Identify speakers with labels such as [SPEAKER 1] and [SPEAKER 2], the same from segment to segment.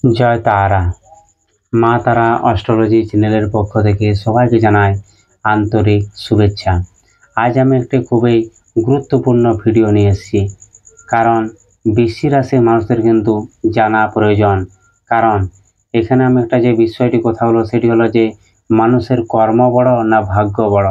[SPEAKER 1] জয় তারা। মা তারা অ্যাস্ট্রোলজি চ্যানেলের পক্ষ থেকে সবাইকে জানাই আন্তরিক শুভেচ্ছা। আজ আমি একটি খুবই গুরুত্বপূর্ণ ভিডিও নিয়ে এসেছি, কারণ বৃশ্চিক রাশির মানুষদের কিন্তু জানা প্রয়োজন। কারণ এখানে আমি একটা যে বিষয়টি কথা হলো সেটি হলো যে মানুষের কর্ম বড় না ভাগ্য বড়।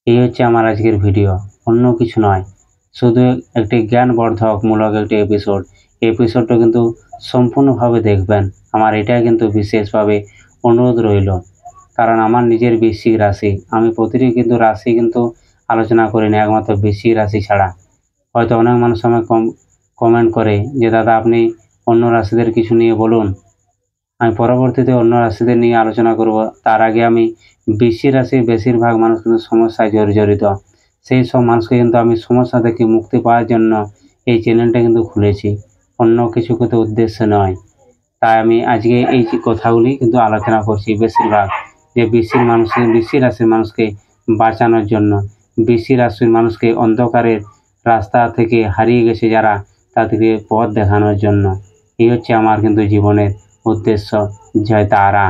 [SPEAKER 1] এই হচ্ছে আমার আজকের ভিডিও, অন্য কিছু নয়, শুধু একটি জ্ঞানবর্ধকমূলক একটি এপিসোডটা কিন্তু সম্পূর্ণভাবে দেখবেন। আমার এটাই কিন্তু বিশেষভাবে অনুরোধ রইল, কারণ আমার নিজের বৃশ্চিক রাশি, আমি প্রতিটি কিন্তু রাশি কিন্তু আলোচনা করি না, একমাত্র বৃশ্চিক রাশি ছাড়া। হয়তো অনেক মানুষ আমাকে কমেন্ট করে যে দাদা আপনি অন্য রাশিদের কিছু নিয়ে বলুন, আমি পরবর্তীতে অন্য রাশিদের নিয়ে আলোচনা করব। তার আগে আমি বৃশ্চিক রাশির বেশিরভাগ মানুষ কিন্তু সমস্যায় জড়িত, সেই সব মানুষকে কিন্তু আমি সমস্যা থেকে মুক্তি পাওয়ার জন্য এই চ্যানেলটা কিন্তু খুলেছি, অন্য কিছু কিন্তু উদ্দেশ্য নয়। তাই আমি আজকে এই কথাগুলি কিন্তু আলোচনা করছি বেশিরভাগ, যে বৃশ্চিক রাশির মানুষকে বাঁচানোর জন্য, বৃশ্চিক রাশির মানুষকে অন্ধকারের রাস্তা থেকে হারিয়ে গেছে যারা, তাদেরকে পথ দেখানোর জন্য। এই হচ্ছে আমার কিন্তু জীবনের উদ্দেশ্য। জয় তারা।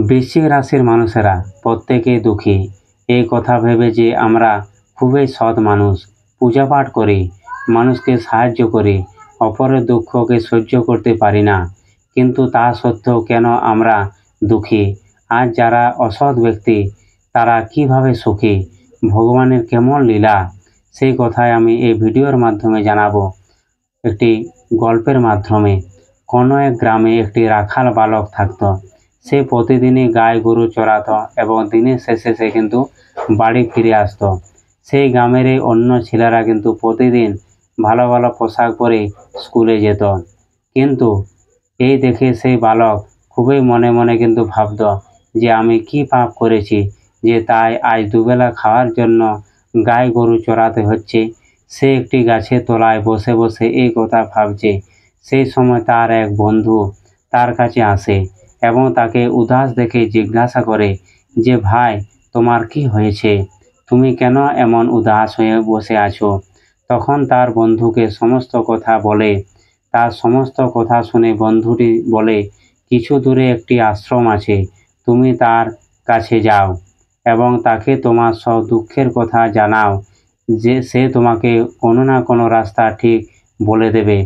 [SPEAKER 1] বৃশ্চিক রাশির মানুষেরা প্রত্যেকেই দুঃখী, এই কথা ভেবে যে আমরা খুবই সৎ মানুষ, পূজা পাঠ করি, মানুষকে সাহায্য করি, অপরের দুঃখকে সহ্য করতে পারি না, কিন্তু তা সত্ত্বেও কেন আমরা দুঃখী? আজ যারা অসৎ ব্যক্তি তারা কিভাবে সুখী? ভগবানের কেমন লীলা, সেই কথাই আমি এই ভিডিওর মাধ্যমে জানাবো। একটি গল্পের মাধ্যমে। কোনো এক গ্রামে একটি রাখাল বালক থাকত। সে প্রতিদিনই গাই গরু চড়াতো এবং দিনের শেষে সে কিন্তু বাড়ি ফিরে আসতো। সেই গ্রামের এই অন্য ছেলেরা কিন্তু প্রতিদিন ভালো ভালো পোশাক পরে স্কুলে যেত, কিন্তু এই দেখে সেই বালক খুবই মনে মনে কিন্তু ভাবত যে আমি কি পাপ করেছি যে তাই আজ দুবেলা খাওয়ার জন্য গাই গরু চড়াতে হচ্ছে। সে একটি গাছের তলায় বসে বসে এই কথা ভাবছে। সেই সময় তার এক বন্ধু তার কাছে আসে এবং তাকে উদাস দেখে জিজ্ঞাসা করে যে ভাই, তোমার কি হয়েছে? তুমি কেন এমন উদাস হয়ে বসে আছো? তখন তার বন্ধুকে সমস্ত কথা বলে। তার সমস্ত কথা শুনে বন্ধুটি বলে, কিছু দূরে একটি আশ্রম আছে, তুমি তার কাছে যাও এবং তাকে তোমার সব দুঃখের কথা জানাও, যে সে তোমাকে কোনো না কোনো রাস্তা ঠিক বলে দেবে।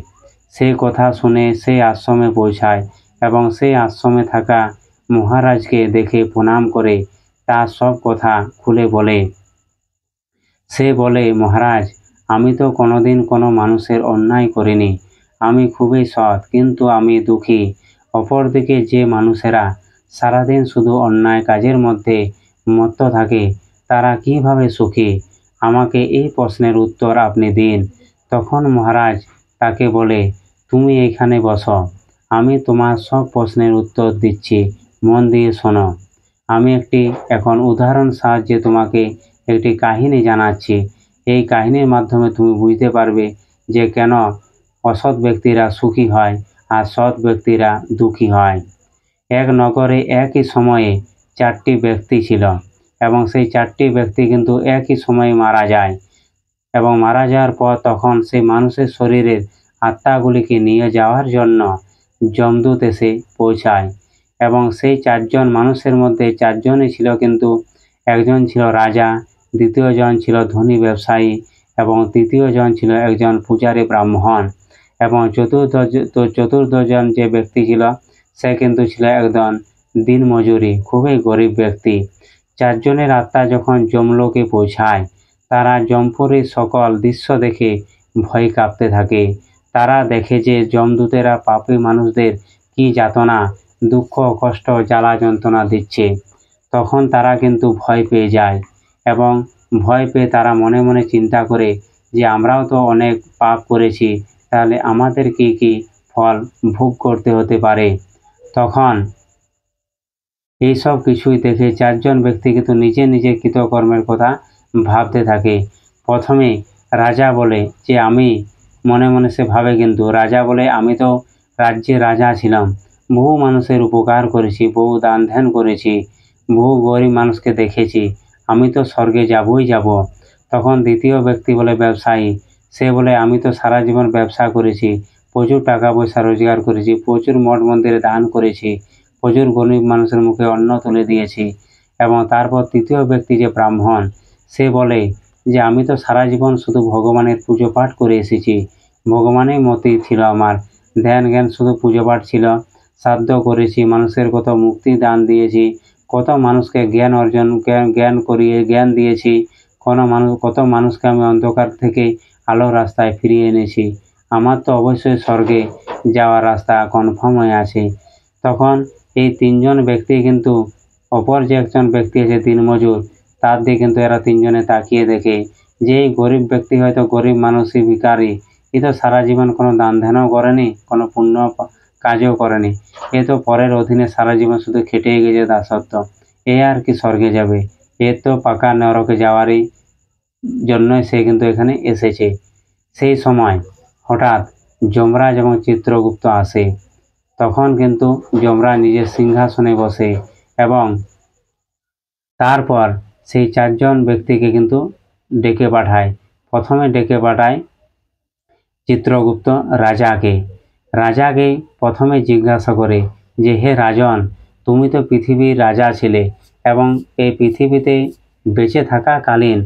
[SPEAKER 1] সেই কথা শুনে সেই আশ্রমে পৌঁছায় এবং সেই আশ্রমে থাকা মহারাজকে দেখে প্রণাম করে তার সব কথা খুলে বলে। সে বলে, মহারাজ, আমি তো কোনোদিন কোনো মানুষের অন্যায় করিনি, আমি খুবই সৎ, কিন্তু আমি দুঃখী। অপরদিকে যে মানুষেরা সারাদিন শুধু অন্যায় কাজের মধ্যে মত্ত থাকে তারা কিভাবে সুখী? আমাকে এই প্রশ্নের উত্তর আপনি দিন। তখন মহারাজ তাকে বলে, তুমি এইখানে বসো, আমি তোমার সব প্রশ্নের উত্তর দিচ্ছি, মন দিয়ে শোনো। আমি এখন উদাহরণ সাহায্যে তোমাকে একটি কাহিনী জানাচ্ছি। এই কাহিনীর মাধ্যমে তুমি বুঝতে পারবে যে কেন অসৎ ব্যক্তিরা সুখী হয় আর সৎ ব্যক্তিরা দুঃখী হয়। এক নগরে একই সময়ে 4টি ব্যক্তি ছিল এবং সেই 4টি ব্যক্তি কিন্তু একই সময়ে মারা যায় এবং মারা যাওয়ার পর তখন সেই মানুষের শরীরের আত্মাগুলিকে নিয়ে যাওয়ার জন্য যমদূত এসে পৌঁছায় এবং সেই 4জন মানুষের মধ্যে 4জনই ছিল, কিন্তু একজন ছিল রাজা, দ্বিতীয়জন ছিল ধনী ব্যবসায়ী এবং তৃতীয়জন ছিল একজন পূজারী ব্রাহ্মণ এবং চতুর্থজন যে ব্যক্তি ছিল সে কিন্তু ছিল একজন দিনমজুরি, খুবই গরিব ব্যক্তি। 4জনের আত্মা যখন যমলোকে পৌঁছায় তারা যমপুরীর সকল দৃশ্য দেখে ভয় কাঁপতে থাকে। তারা দেখে যে যমদূতেরা পাপী মানুষদের কি যাতনা, দুঃখ, কষ্ট, জ্বালা যন্ত্রণা দিচ্ছে। তখন তারা কিন্তু ভয় পেয়ে যায় এবং ভয় পেয়ে তারা মনে মনে চিন্তা করে যে আমরাও তো অনেক পাপ করেছি, তাহলে আমাদের কি কি ফল ভোগ করতে হতে পারে। তখন এইসব কিছুই দেখে 4জন ব্যক্তি কিন্তু নিজে নিজে কৃতকর্মের কথা ভাবতে থাকে। প্রথমে রাজা বলে যে আমি, মনে মনে সে ভাবে, কিন্তু রাজা বলে আমি তো রাজ্যের রাজা ছিলাম, বহু মানুষের উপকার করেছি, বহু দান ধ্যান করেছি, বহু গরিব মানুষকে দেখেছি, আমি তো স্বর্গে যাবই যাব। তখন দ্বিতীয় ব্যক্তি বলে ব্যবসায়ী, সে বলে আমি তো সারা জীবন ব্যবসা করেছি, প্রচুর টাকা পয়সা রোজগার করেছি, প্রচুর মঠ মন্দিরে দান করেছি, প্রচুর গরিব মানুষের মুখে অন্ন তুলে দিয়েছি। এবং তারপর তৃতীয় ব্যক্তি যে ব্রাহ্মণ, সে বলে যে আমি তো সারা জীবন শুধু ভগবানের পুজো পাঠ করে এসেছি, ভগবানের মতেই ছিল আমার ধ্যান জ্ঞান, শুধু পুজো পাঠ ছিল, শ্রাদ্ধ করেছি, মানুষের কত মুক্তি দান দিয়েছি, কত মানুষকে জ্ঞান অর্জন জ্ঞান করিয়ে জ্ঞান দিয়েছি, কত মানুষকে আমি অন্ধকার থেকে আলো রাস্তায় ফিরিয়ে এনেছি। আমার তো অবশ্যই স্বর্গে যাওয়ার রাস্তা কনফার্ম হয়ে আছে। তখন এই তিনজন ব্যক্তি কিন্তু, অপর যে একজন ব্যক্তি আছে দিনমজুর, তার দিকে কিন্তু এরা তিনজনে তাকিয়ে দেখে যে এই গরিব ব্যক্তি হয়তো গরিব মানুষই ভিখারি, এ তো সারা জীবন কোনো দান ধ্যানও করেনি, কোনো পুণ্য কাজও করেনি, এ তো পরের অধীনে সারা জীবন শুধু খেটে গেছে দাসত্ব, এ আর কি স্বর্গে যাবে, এ তো পাকা নরকে যাওয়ারই জন্যই সে কিন্তু এখানে এসেছে। সেই সময় হঠাৎ যমরাজ এবং চিত্রগুপ্ত আসে। তখন কিন্তু যমরাজ নিজের সিংহাসনে বসে এবং তারপর সেই চারজন ব্যক্তিকে কিন্তু ডেকে পাঠায়। প্রথমে ডেকে পাঠায় চিত্রগুপ্ত রাজাকে প্রথমে জিজ্ঞাসা করে যে হে রাজন, তুমি তো পৃথিবীর রাজা ছিলে এবং এই পৃথিবীতে বেঁচে থাকাকালীন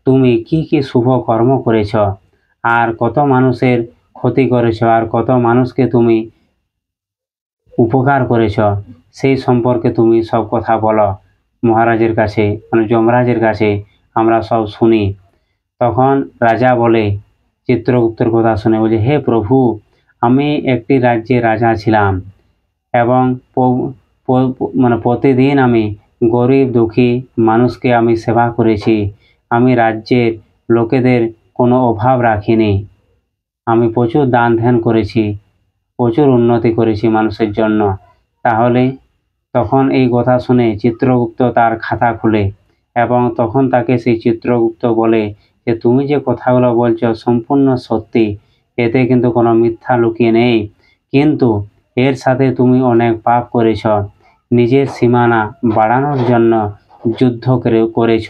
[SPEAKER 1] তুমি কি কি শুভ কর্ম করেছ, আর কত মানুষের ক্ষতি করেছ, আর কত মানুষকে তুমি উপকার করেছ, সেই সম্পর্কে তুমি সব কথা বলো মহারাজের কাছে, মানে যমরাজের কাছে আমরা সব শুনি। তখন রাজা বলে, চিত্রগুপ্তের কথা শুনে বলছে, হে প্রভু, আমি একটি রাজ্যে রাজা ছিলাম এবং প্রতিদিন আমি গরিব দুঃখী মানুষকে আমি সেবা করেছি, আমি রাজ্যের লোকেদের কোনো অভাব রাখিনি, আমি প্রচুর দান ধ্যান করেছি, প্রচুর উন্নতি করেছি মানুষের জন্য। তাহলে তখন এই কথা শুনে চিত্রগুপ্ত তার খাতা খুলে এবং তখন তাকে সেই চিত্রগুপ্ত বলে যে তুমি যে কথাগুলো বলছো সম্পূর্ণ সত্যি, এতে কিন্তু কোনো মিথ্যা লুকিয়ে নেই, কিন্তু এর সাথে তুমি অনেক পাপ করেছ, নিজের সীমানা বাড়ানোর জন্য যুদ্ধ করেছ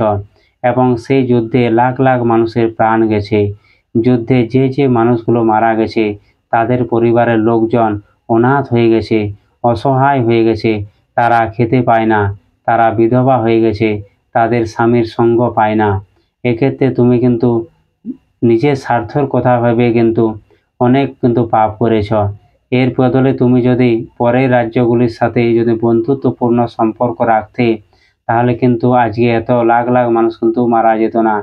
[SPEAKER 1] এবং সেই যুদ্ধে লাখ লাখ মানুষের প্রাণ গেছে, যুদ্ধে যে যে মানুষগুলো মারা গেছে তাদের পরিবারের লোকজন অনাথ হয়ে গেছে, অসহায় হয়ে গেছে, তারা খেতে পায় না, তারা বিধবা হয়ে গেছে, তাদের স্বামীর সঙ্গ পায় না। এক্ষেত্রে তুমি কিন্তু নিজের স্বার্থের কথা ভেবে কিন্তু অনেক কিন্তু পাপ করেছ। এর বদলে তুমি যদি পরের রাজ্যগুলির সাথে যদি বন্ধুত্বপূর্ণ সম্পর্ক রাখতে, তাহলে কিন্তু আজকে এত লাখ লাখ মানুষ কিন্তু মারা যেত না,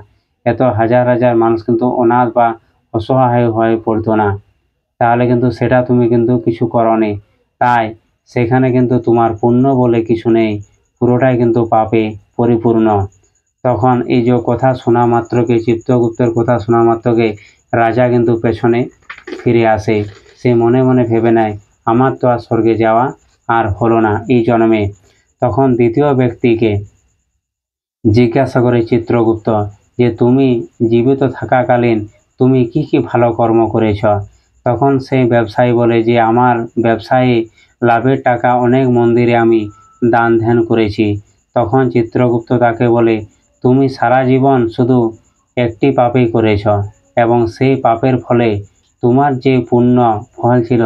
[SPEAKER 1] এত হাজার হাজার মানুষ কিন্তু অনাথ বা অসহায় হয়ে পড়তো না। তাহলে কিন্তু সেটা তুমি কিন্তু কিছু করনি, তাই সেখানে কিন্তু তোমার পুণ্য বলে কিছু নেই, পুরোটাই কিন্তু পাপে পরিপূর্ণ। তখন এই যে কথা শোনা মাত্রকে, চিত্রগুপ্তের কথা শোনা মাত্রকে রাজা কিন্তু পেছনে ফিরে আসে, সে মনে মনে ভেবে নেয় আমার তো আর স্বর্গে যাওয়া আর হলো না এই জন্মে। তখন দ্বিতীয় ব্যক্তিকে জিজ্ঞাসা করে চিত্রগুপ্ত যে তুমি জীবিত থাকাকালীন তুমি কি কি ভালো কর্ম করেছ। তখন সেই ব্যবসায়ী বলে যে আমার ব্যবসায়ী লাভের টাকা অনেক মন্দিরে আমি দান ধ্যান করেছি। তখন চিত্রগুপ্ত তাকে বলে তুমি সারা জীবন শুধু একটি পাপই করেছ এবং সেই পাপের ফলে তোমার যে পুণ্য ফল ছিল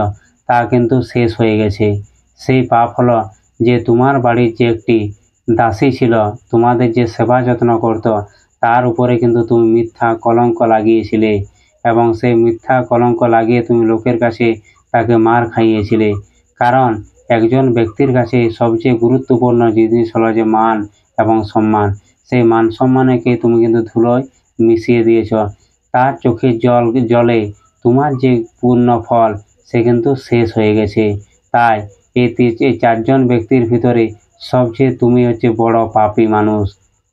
[SPEAKER 1] তা কিন্তু শেষ হয়ে গেছে। সেই পাপ হলো যে তোমার বাড়ির যে একটি দাসী ছিল, তোমাদের যে সেবা যত্ন করত, তার উপরে কিন্তু তুমি মিথ্যা কলঙ্ক লাগিয়েছিলে এবং সেই মিথ্যা কলঙ্ক লাগিয়ে তুমি লোকের কাছে তাকে মার খাইয়েছিলে। কারণ একজন ব্যক্তির কাছে সবচেয়ে গুরুত্বপূর্ণ জিনিস হলো যে মান এবং সম্মান, সেই মান সম্মানকে তুমি কিন্তু ধুলোয় মিশিয়ে দিয়েছ। তার চোখের জলে তোমার যে পূর্ণ ফল সে কিন্তু শেষ হয়ে গেছে। তাই এই চারজন ব্যক্তির ভিতরে সবচেয়ে তুমি হচ্ছে বড় পাপী মানুষ,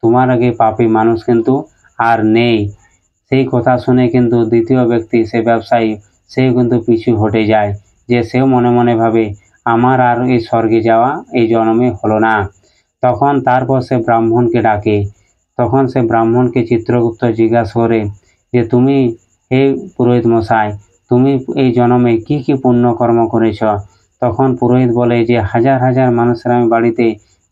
[SPEAKER 1] তোমার আগে পাপী মানুষ কিন্তু আর নেই। সেই কথা শুনে কিন্তু দ্বিতীয় ব্যক্তি, সে ব্যবসায়ী, সেও কিন্তু পিছু হটে যায়, যে সেও মনে মনে ভাবে আমার আর এই স্বর্গে যাওয়া এই জন্মে হলো না। তখন তারপর সে ব্রাহ্মণকে ডাকে। তখন সে ব্রাহ্মণকে চিত্রগুপ্ত জিজ্ঞাসা করে যে তুমি হে পুরোহিত মশাই, তুমি এই জন্মে কি কি পুণ্যকর্ম করেছ। তখন পুরোহিত বলে যে হাজার হাজার মানুষের আমি বাড়িতে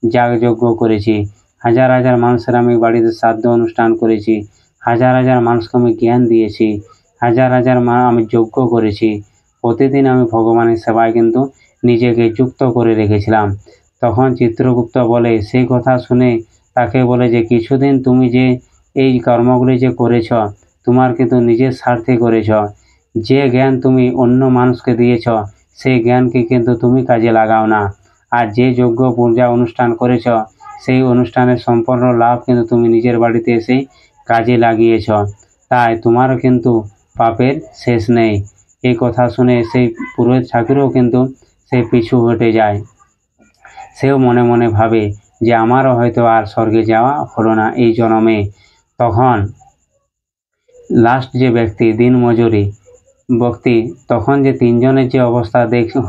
[SPEAKER 1] যাগযজ্ঞ করেছি, হাজার হাজার মানুষের আমি বাড়িতে শ্রাদ্ধ অনুষ্ঠান করেছি, হাজার হাজার মানুষকে আমি জ্ঞান দিয়েছি, হাজার হাজার আমি যজ্ঞ করেছি, প্রতিদিন আমি ভগবানের সেবায় কিন্তু নিজেকে যুক্ত করে রেখেছিলাম। তখন চিত্রগুপ্ত বলে, সেই কথা শুনে তাকে বলে যে কিছুদিন তুমি যে এই কর্মগুলি যে করেছ, তোমার কিন্তু নিজের স্বার্থে করেছ। যে জ্ঞান তুমি অন্য মানুষকে দিয়েছ, সেই জ্ঞানকে কিন্তু তুমি কাজে লাগাও না। আর যে যজ্ঞ পূজা অনুষ্ঠান করেছ, সেই অনুষ্ঠানের সম্পূর্ণ লাভ কিন্তু তুমি নিজের বাড়িতে এসে কাজে লাগিয়েছ। তাই তোমারও কিন্তু পাপের শেষ নেই। এই কথা শুনে সেই পুরোহিত ঠাকুরও কিন্তু সেই পিছু হটে যায়। সেও মনে মনে ভাবে যে আমারও হয়তো আর স্বর্গে যাওয়া হলো না এই জন্মে। তখন লাস্ট যে ব্যক্তি দিনমজুরি ব্যক্তি, তখন যে তিনজনের যে অবস্থা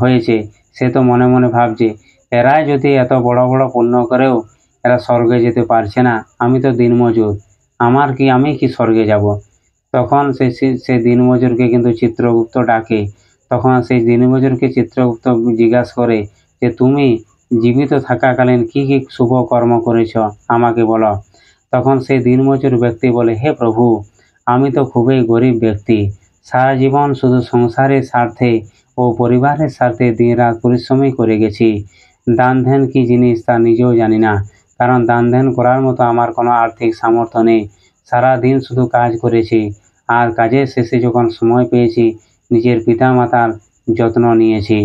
[SPEAKER 1] হয়েছে, সে তো মনে মনে ভাবছে এরাই যদি এত বড় বড় পুণ্য করেও এরা স্বর্গে যেতে পারছে না, আমি তো দিনমজুর, আমি কি স্বর্গে যাব। তখন সে দিনমজুরকে কিন্তু চিত্রগুপ্ত ডাকে। তখন সেই দিনমজুরকে চিত্রগুপ্ত জিজ্ঞাসা করে যে তুমি জীবিত থাকাকালীন কি কি শুভ কর্ম করেছ আমাকে বলো। তখন সেই দিনমজুর ব্যক্তি বলে, হে প্রভু, আমি তো খুবই গরিব ব্যক্তি, সারা জীবন শুধু সংসারের স্বার্থে ও পরিবারের স্বার্থে দিনরাত পরিশ্রমই করে গেছি। দান ধ্যান কি জিনিস তা নিজেও জানি না, কারণ দান ধ্যান করার মতো আমার কোনো আর্থিক সামর্থ্য নেই। সারা দিন শুধু কাজ করেছি, আর কাজের শেষে যখন সময় পেয়েছি নিজের পিতামাতার যত্ন নিয়েছি।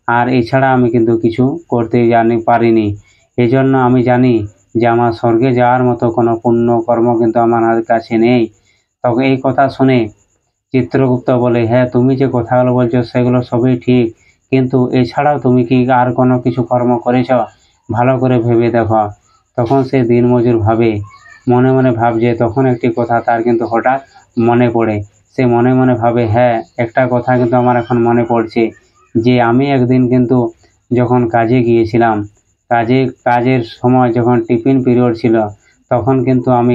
[SPEAKER 1] আর এছাড়া আমি কিন্তু কিছু করতে পারিনি। এজন্য আমি জানি যে আমার স্বর্গে যাওয়ার মতো কোনো পুণ্য কর্ম কিন্তু আমার কাছে নেই। তখন এই কথা শুনে চিত্রগুপ্ত বলে, হ্যাঁ, তুমি যে কথাগুলো বলছো সেগুলো সবই ঠিক, কিন্তু এছাড়াও তুমি কি আর কোনো কিছু কর্ম করেছ? ভালো করে ভেবে দেখো। তখন সে দিনমজুর মনে মনে ভাবছে। তখন একটি কথা তার কিন্তু হঠাৎ মনে পড়ে। সে মনে মনে ভাবে, হ্যাঁ, একটা কথা কিন্তু আমার এখন মনে পড়ছে, যে আমি একদিন কিন্তু যখন কাজে গিয়েছিলাম, কাজের সময় যখন টিফিন পিরিয়ড ছিল, তখন কিন্তু আমি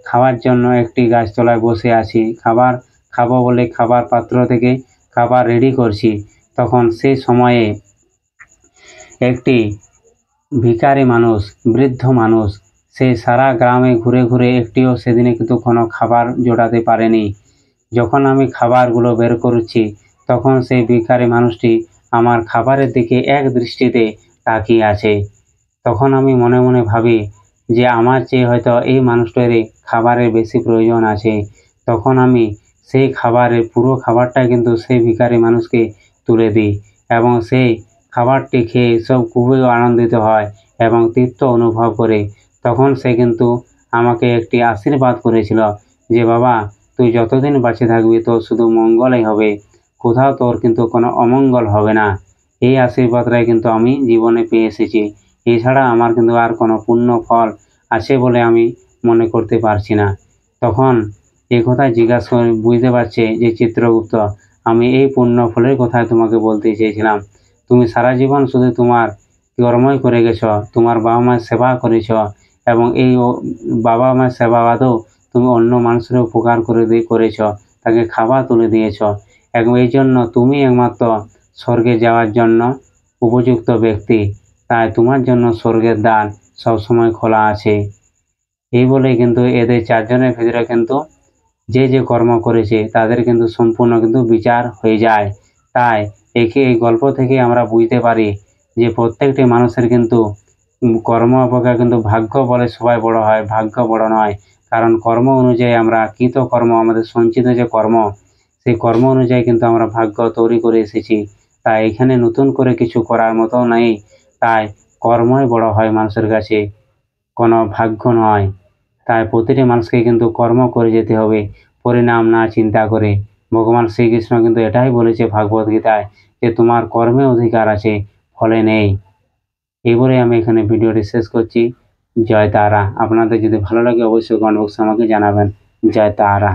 [SPEAKER 1] খাওয়ার জন্য একটি গাছতলায় বসে আছি, খাবো বলে খাবার পাত্র থেকে খাবার রেডি করছি। তখন সেই সময়ে একটি ভিখারি মানুষ, বৃদ্ধ মানুষ, সে সারা গ্রামে ঘুরে ঘুরে একটিও সেদিনে কিন্তু কোনো খাবার জোটাতে পারেনি। যখন আমি খাবারগুলো বের করছি, তখন সেই ভিখারি মানুষটি আমার খাবারের দিকে এক দৃষ্টিতে তাকিয়ে আছে। তখন আমি মনে মনে ভাবি যে আমার চেয়ে হয়তো এই মানুষটারই খাবারের বেশি প্রয়োজন আছে। তখন আমি সেই পুরো খাবারটাই কিন্তু সেই ভিখারি মানুষকে তুলে দিই, এবং সেই খাবারটি খেয়ে সব খুবই আনন্দিত হয় এবং তৃপ্ত অনুভব করে। তখন সে কিন্তু আমাকে একটি আশীর্বাদ করেছিল যে বাবা, তুই যতদিন বেঁচে থাকবি তোর শুধু মঙ্গলই হবে, কোথাও তোর কিন্তু কোনো অমঙ্গল হবে না। এই আশীর্বাদটাই কিন্তু আমি জীবনে পেয়ে এসেছি। এছাড়া আমার কিন্তু আর কোনো পুণ্য ফল আছে বলে আমি মনে করতে পারছি না। তখন এই কথা জিজ্ঞাসা করে বুঝতে পারছে যে চিত্রগুপ্ত, আমি এই পুণ্য ফলের কথাই তোমাকে বলতে চেয়েছিলাম। তুমি সারা জীবন শুধু তোমার কর্মই করে গেছ, তোমার বাবা মায়ের সেবা করেছ, এবং এই বাবা মায়ের সেবা বাদেও তুমি অন্য মানুষের উপকার করেছ, তাকে খাবার তুলে দিয়েছ, এবং এই জন্য তুমি একমাত্র স্বর্গে যাওয়ার জন্য উপযুক্ত ব্যক্তি। তাই তোমার জন্য স্বর্গের দ্বার সবসময় খোলা আছে। এই বলে কিন্তু এদের চারজনের ভিতরে কিন্তু যে যে কর্ম করেছে তাদের কিন্তু সম্পূর্ণ কিন্তু বিচার হয়ে যায়। তাই এই গল্প থেকে আমরা বুঝতে পারি যে প্রত্যেকটি মানুষের কিন্তু কর্ম অপেক্ষা কিন্তু ভাগ্য বলে সবাই বড় হয়, ভাগ্য বড় নয়। কারণ কর্ম অনুযায়ী আমরা কর্ম, আমাদের সঞ্চিত যে কর্ম, সেই কর্ম অনুযায়ী কিন্তু আমরা ভাগ্য তৈরি করে এসেছি। তাই এখানে নতুন করে কিছু করার মতো নেই। তাই কর্মই বড় হয় মানুষের কাছে, কোনো ভাগ্য নয়। তাই প্রতিটি মানুষকে কিন্তু কর্ম করে যেতে হবে, পরিণাম না চিন্তা করে। ভগবান শ্রীকৃষ্ণ কিন্তু এটাই বলেছে ভাগবত গীতায়, যে তোমার কর্মে অধিকার আছে, ফলে নেই। এই বলে আমি এখানে ভিডিওটি শেষ করছি। জয় তারা। আপনাদের যদি ভালো লাগে অবশ্যই কমেন্ট বক্সে আমাকে জানাবেন। জয় তারা।